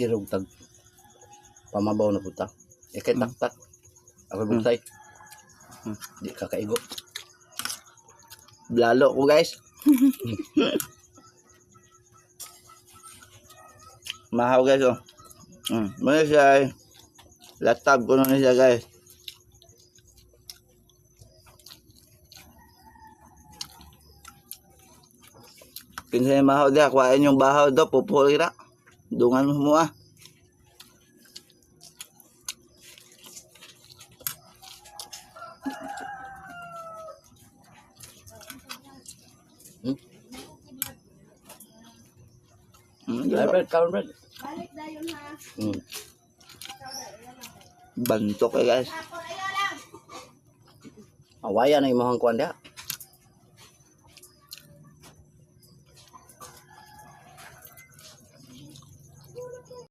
Tirog tag pamabaw na puta. Kay taktak. Ako buktay. Di kakaigo. Blalo ko guys. Mahaw guys oh. Muna siya ay latab ko na siya guys. Kinsay mahaw dia, kuhain yung bahaw do, pupulira. Dungan mo ah. Balik dayon ha. Bantok eh guys. Awayan ang imong kuan dia.